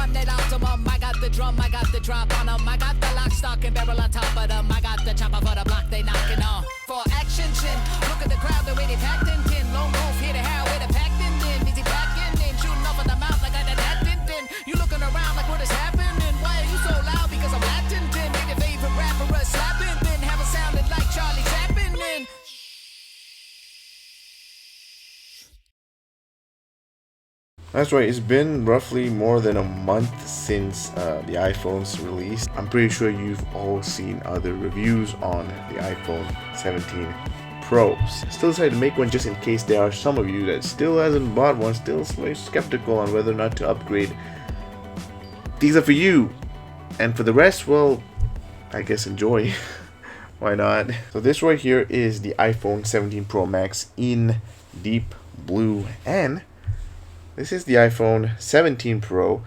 run it optimum. I got the drum, I got the drop on them. I got the lock, stock, and barrel on top of them. I got the chopper for the block, they knocking on. For action, chin. Look at the crowd, the way they packed in tin. Lone wolf, here to how, with a packed in din. Easy back in, shooting off at the mouth like I did that din din. You looking around like what is happening? Why are you so loud? Because I'm Latin din. Made your favorite rapper a slapping din. Haven't sounded like Charlie Chaplin din. That's right, it's been roughly more than a month since the iPhone's release. I'm pretty sure you've all seen other reviews on the iPhone 17 Pros. Still decided to make one just in case there are some of you that still hasn't bought one, still very skeptical on whether or not to upgrade. These are for you, and for the rest, well, I guess enjoy. Why not? So this right here is the iPhone 17 Pro Max in deep blue, and this is the iPhone 17 Pro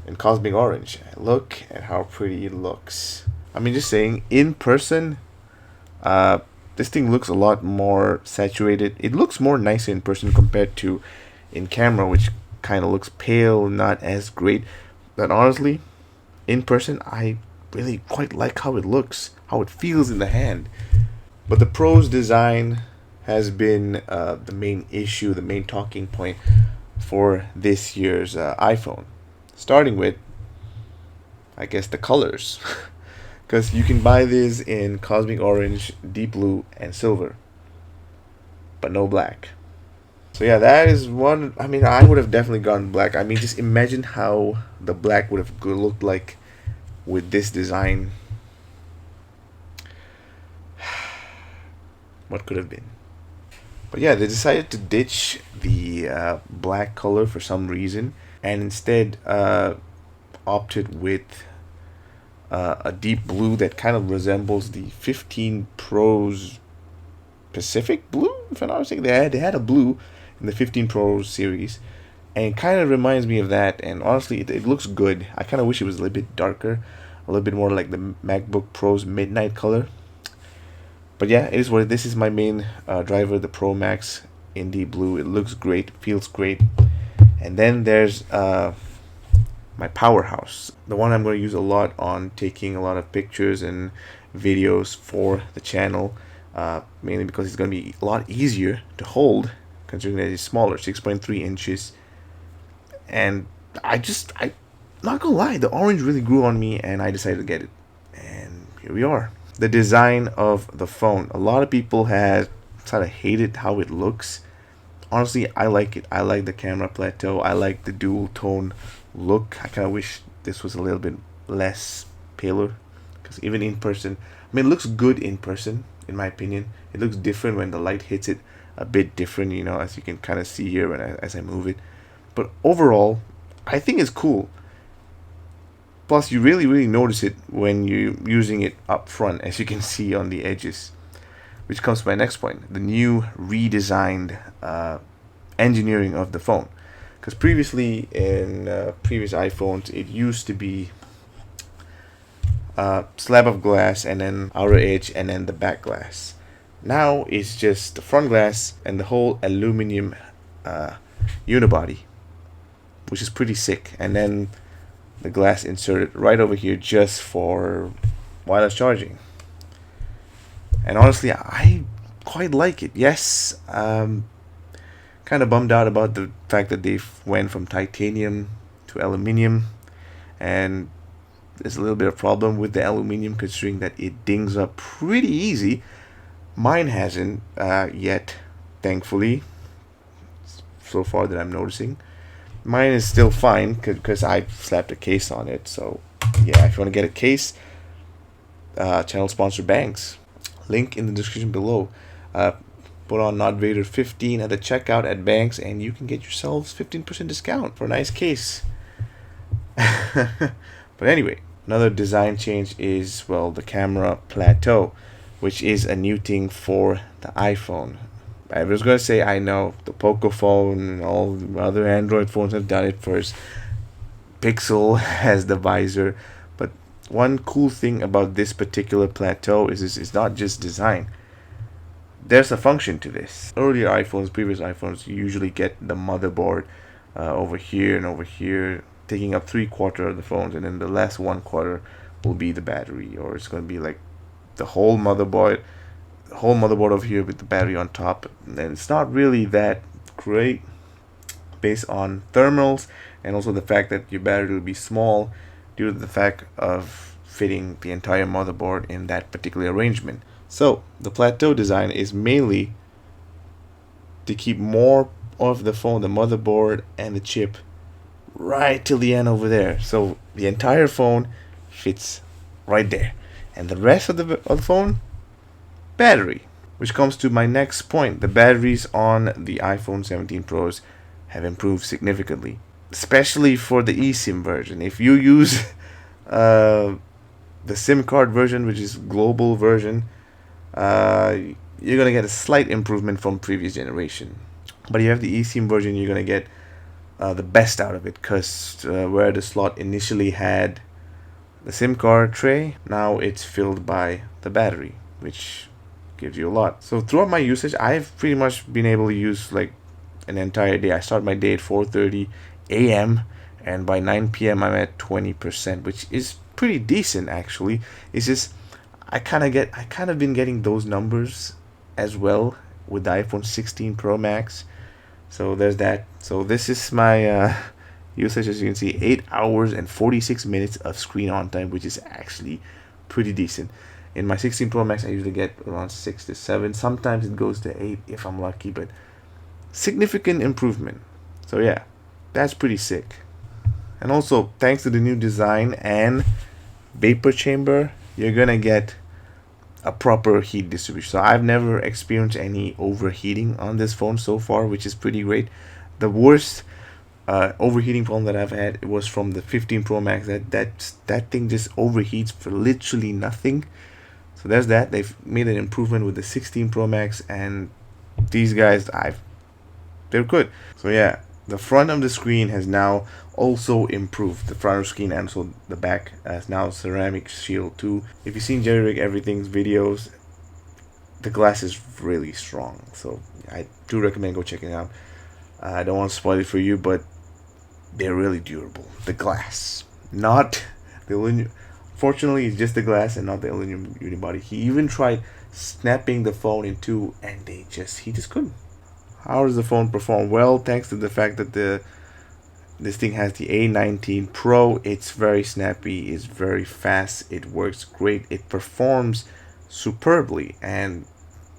in cosmic orange. Look at how pretty it looks. I mean, just saying, in person, this thing looks a lot more saturated. It looks more nicer in person compared to in camera, which kind of looks pale, not as great. But honestly, in person, I really quite like how it looks, how it feels in the hand. But the Pro's design has been the main issue, the main talking point for this year's iPhone, starting with, I guess, the colors, because you can buy this in cosmic orange, deep blue, and silver, but no black. So yeah, that is one. I mean, I would have definitely gone black. I mean, just imagine how the black would have looked like with this design. What could have been? But yeah, they decided to ditch the black color for some reason, and instead opted with a deep blue that kind of resembles the 15 Pro's Pacific blue, if I'm not mistaken. They had a blue in the 15 Pro series, and it kind of reminds me of that, and honestly, it looks good. I kind of wish it was a little bit darker, a little bit more like the MacBook Pro's midnight color. But yeah, it is what this is my main driver, the Pro Max in deep blue. It looks great, feels great. And then there's my powerhouse, the one I'm going to use a lot on taking a lot of pictures and videos for the channel, mainly because it's going to be a lot easier to hold considering that it's smaller, 6.3 inches. And I'm not gonna lie, the orange really grew on me and I decided to get it, and here we are. The design of the phone, a lot of people have kind of hated how it looks. Honestly, I like it. I like the camera plateau. I like the dual tone look. I kind of wish this was a little bit less paler, because even in person, I mean, it looks good in person, in my opinion. It looks different when the light hits it, a bit different, you know, as you can kind of see here as I move it. But overall, I think it's cool. Plus, you really notice it when you're using it up front, as you can see on the edges. Which comes to my next point, the new redesigned engineering of the phone. Because previously, in previous iPhones, it used to be a slab of glass and then outer edge and then the back glass. Now it's just the front glass and the whole aluminum unibody, which is pretty sick. And then the glass inserted right over here just for wireless charging. And honestly, I quite like it. Yes, kind of bummed out about the fact that they went from titanium to aluminium, and there's a little bit of problem with the aluminium considering that it dings up pretty easy. Mine hasn't yet, thankfully, so far that I'm noticing. Mine is still fine because I slapped a case on it. So yeah, if you want to get a case, channel sponsor Banks. Link in the description below. Put on Not Vader 15 at the checkout at Banks, and you can get yourselves 15% discount for a nice case. But anyway, another design change is, well, the camera plateau, which is a new thing for the iPhone. I was going to say, I know the Poco phone and all the other Android phones have done it first. Pixel has the visor. But one cool thing about this particular plateau is it's not just design. There's a function to this. Earlier iPhones, previous iPhones, you usually get the motherboard over here and over here. taking up 3/4 of the phones, and then the last 1/4 will be the battery, or it's going to be like the whole motherboard over here with the battery on top. And it's not really that great based on thermals, and also the fact that your battery will be small due to the fact of fitting the entire motherboard in that particular arrangement. So the plateau design is mainly to keep more of the phone, the motherboard and the chip, right till the end over there. So the entire phone fits right there, and the rest of the phone, battery. Which comes to my next point: the batteries on the iPhone 17 Pros have improved significantly, especially for the eSIM version. If you use the SIM card version, which is global version, you're gonna get a slight improvement from previous generation. But you have the eSIM version, you're gonna get the best out of it, because where the slot initially had the SIM card tray, now it's filled by the battery, which gives you a lot. So throughout my usage, I've pretty much been able to use like an entire day. I start my day at 4:30 a.m. and by 9 p.m. I'm at 20%, which is pretty decent actually. It's just I kind of been getting those numbers as well with the iPhone 16 Pro Max. So there's that. So this is my usage, as you can see, 8 hours and 46 minutes of screen on time, which is actually pretty decent. In my 16 Pro Max, I usually get around 6 to 7. Sometimes it goes to 8 if I'm lucky, but significant improvement. So yeah, that's pretty sick. And also, thanks to the new design and vapor chamber, you're gonna get a proper heat distribution. So I've never experienced any overheating on this phone so far, which is pretty great. The worst overheating problem that I've had was from the 15 Pro Max. That thing just overheats for literally nothing. So there's that. They've made an improvement with the 16 Pro Max, and these guys, they're good. So yeah, the front of the screen has now also improved. The front of the screen and also the back has now ceramic shield too. If you've seen Jerry Rig Everything's videos, the glass is really strong. So I do recommend go checking it out. I don't want to spoil it for you, but they're really durable. The glass, not the aluminum. Fortunately, it's just the glass and not the aluminum unibody. He even tried snapping the phone in two, and he just couldn't. How does the phone perform? Well, thanks to the fact that this thing has the A19 Pro. It's very snappy, it's very fast, it works great, it performs superbly. And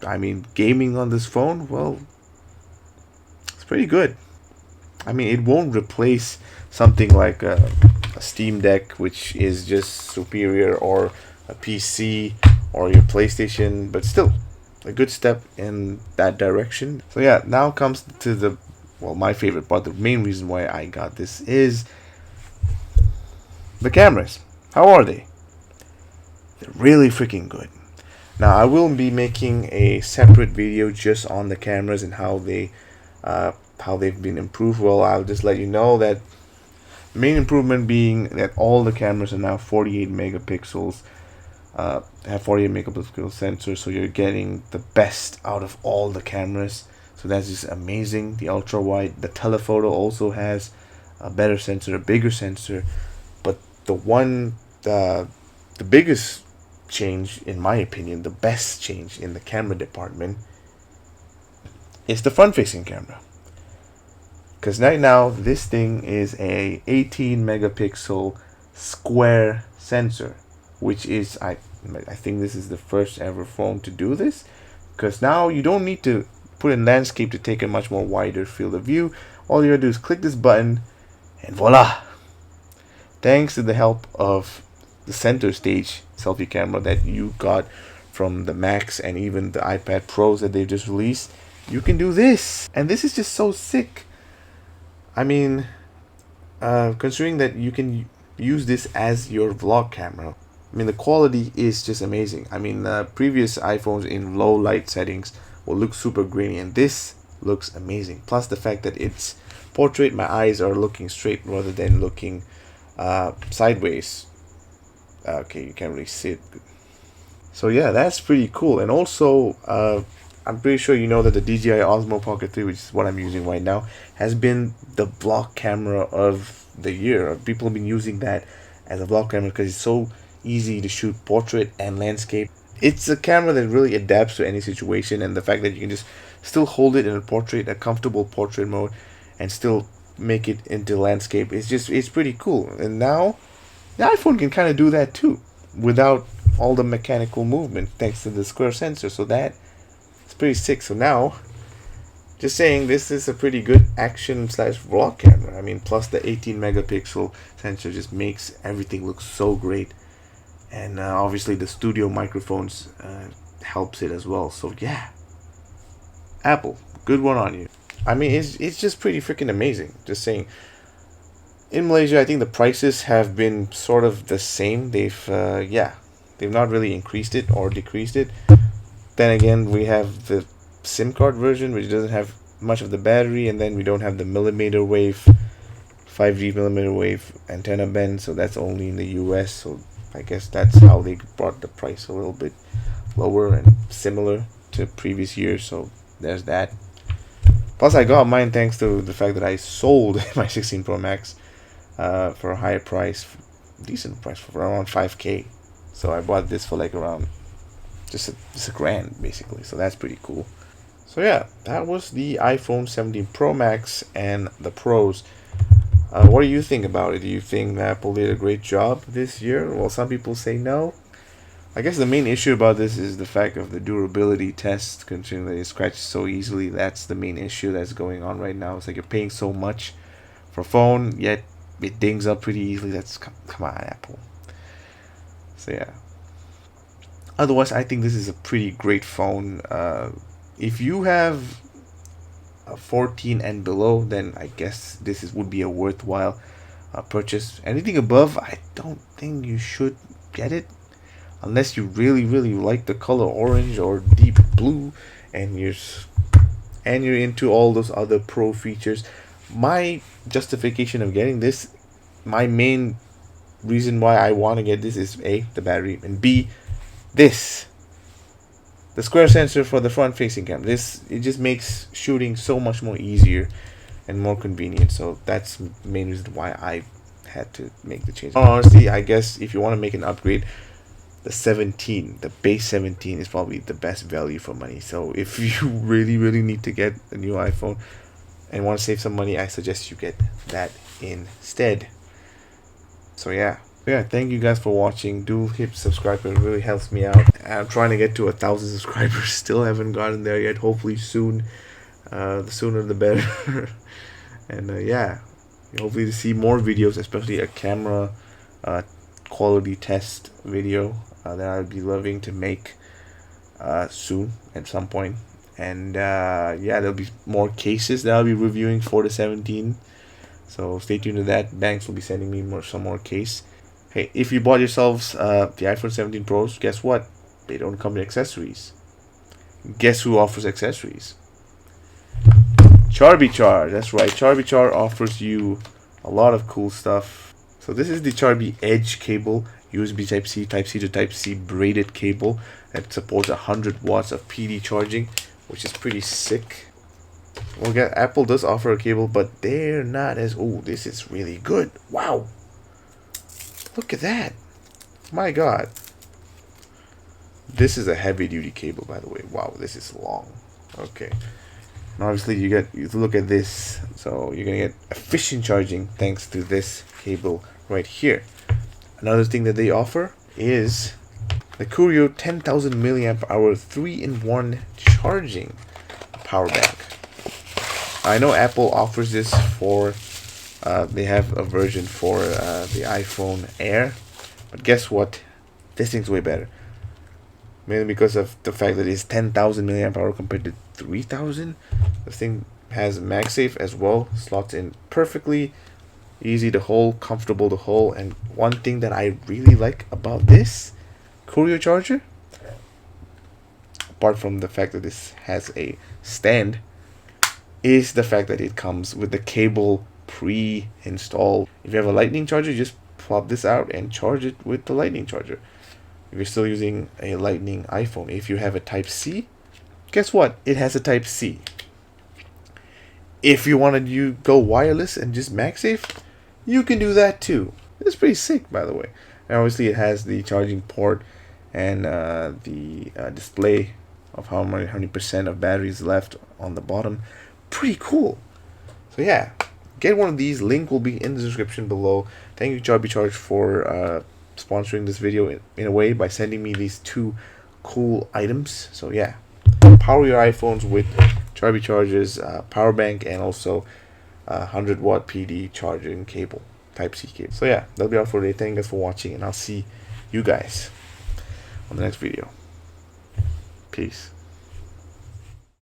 I mean, gaming on this phone, well, it's pretty good. I mean, it won't replace something like a Steam Deck, which is just superior, or a PC or your PlayStation, but still a good step in that direction. So yeah, now comes to my favorite part. The main reason why I got this is the cameras. How are they? They're really freaking good. Now I will be making a separate video just on the cameras and how they've been improved. Well, I'll just let you know that the main improvement being that all the cameras are now 48 megapixels. Have 48 megapixel sensor, so you're getting the best out of all the cameras. So that's just amazing. The ultra wide, the telephoto also has a better sensor, a bigger sensor. But the biggest change, in my opinion, the best change in the camera department is the front-facing camera. Because right now this thing is a 18 megapixel square sensor, which is I think this is the first ever phone to do this. Because now you don't need to put in landscape to take a much more wider field of view. All you gotta do is click this button, and voila! Thanks to the help of the center stage selfie camera that you got from the Max and even the iPad Pros that they've just released, you can do this. And this is just so sick. I mean, considering that you can use this as your vlog camera, I mean, the quality is just amazing. I mean, previous iPhones in low light settings will look super grainy, and this looks amazing. Plus the fact that it's portrait, my eyes are looking straight rather than looking sideways. Okay, you can't really see it. So yeah, that's pretty cool. And also, I'm pretty sure you know that the DJI Osmo Pocket 3, which is what I'm using right now, has been the vlog camera of the year. People have been using that as a vlog camera because it's so easy to shoot portrait and landscape. It's a camera that really adapts to any situation, and the fact that you can just still hold it in a comfortable portrait mode, and still make it into landscape, it's pretty cool. And now the iPhone can kind of do that too, without all the mechanical movement, thanks to the square sensor. So that it's pretty sick. So now, just saying, this is a pretty good action slash vlog camera. I mean, plus the 18 megapixel sensor just makes everything look so great. And obviously the studio microphones helps it as well. So yeah, Apple, good one on you. I mean, it's just pretty freaking amazing. Just saying. In Malaysia, I think the prices have been sort of the same. They've not really increased it or decreased it. Then again, we have the SIM card version, which doesn't have much of the battery, and then we don't have the millimeter wave, 5G millimeter wave antenna band, so that's only in the US. So I guess that's how they brought the price a little bit lower and similar to previous years. So there's that. Plus, I got mine thanks to the fact that I sold my 16 Pro Max for a higher price, decent price, for around 5K. So I bought this for like around just a grand basically. So that's pretty cool. So yeah, that was the iPhone 17 Pro Max and the Pros. What do you think about it? Do you think Apple did a great job this year? Well, some people say no. I guess the main issue about this is the fact of the durability test, considering that it scratches so easily. That's the main issue that's going on right now. It's like you're paying so much for a phone, yet it dings up pretty easily. That's come on, Apple. So yeah. Otherwise, I think this is a pretty great phone. If you have a 14 and below, then I guess would be a worthwhile purchase. Anything above, I don't think you should get it unless you really like the color orange or deep blue, and you're into all those other pro features. My justification of getting this, my main reason why I want to get this is A, the battery, and B, the square sensor for the front facing camera. It just makes shooting so much more easier and more convenient. So that's the main reason why I had to make the change. Honestly, I guess if you want to make an upgrade, the base 17 is probably the best value for money. So if you really need to get a new iPhone and want to save some money, I suggest you get that instead. So yeah, thank you guys for watching. Do hit subscribe, it really helps me out. I'm trying to get to 1,000 subscribers. Still haven't gotten there yet. Hopefully soon. The sooner the better. And yeah, hopefully to see more videos, especially a camera quality test video that I'd be loving to make soon at some point. And yeah, there'll be more cases that I'll be reviewing for the 17. So stay tuned to that. Banks will be sending me some more case. Hey, if you bought yourselves the iPhone 17 Pros, guess what? They don't come with accessories. Guess who offers accessories? Charby. That's right. Charby offers you a lot of cool stuff. So this is the Charby Edge cable, USB Type-C, Type-C to Type-C braided cable that supports 100 watts of PD charging, which is pretty sick. Well, yeah, Apple does offer a cable, but they're not as... Oh, this is really good. Wow. Look at that. My God. This is a heavy duty cable, by the way. Wow, this is long. Okay. And obviously you look at this. So you're going to get efficient charging thanks to this cable right here. Another thing that they offer is the Coolio 10,000 milliamp hour 3-in-1 charging power bank. I know Apple offers this for they have a version for the iPhone Air, but guess what? This thing's way better. Mainly because of the fact that it's 10,000 milliamp hour compared to 3,000. This thing has MagSafe as well, slots in perfectly, easy to hold, comfortable to hold. And one thing that I really like about this Coolio charger, apart from the fact that this has a stand, is the fact that it comes with the cable pre-installed. If you have a lightning charger, just plop this out and charge it with the lightning charger. If you're still using a lightning iPhone, if you have a Type-C, guess what? It has a Type-C. If you wanted to go wireless and just MagSafe, you can do that too. It's pretty sick, by the way. And obviously it has the charging port and the display of how many percent of batteries left on the bottom. Pretty cool. So yeah, get one of these. Link will be in the description below. Thank you, Charby Charge, for sponsoring this video in a way by sending me these two cool items. So yeah, power your iPhones with Charby Charge's power bank and also 100-watt PD charging cable, Type-C cable. So yeah, that'll be all for today. Thank you guys for watching, and I'll see you guys on the next video. Peace.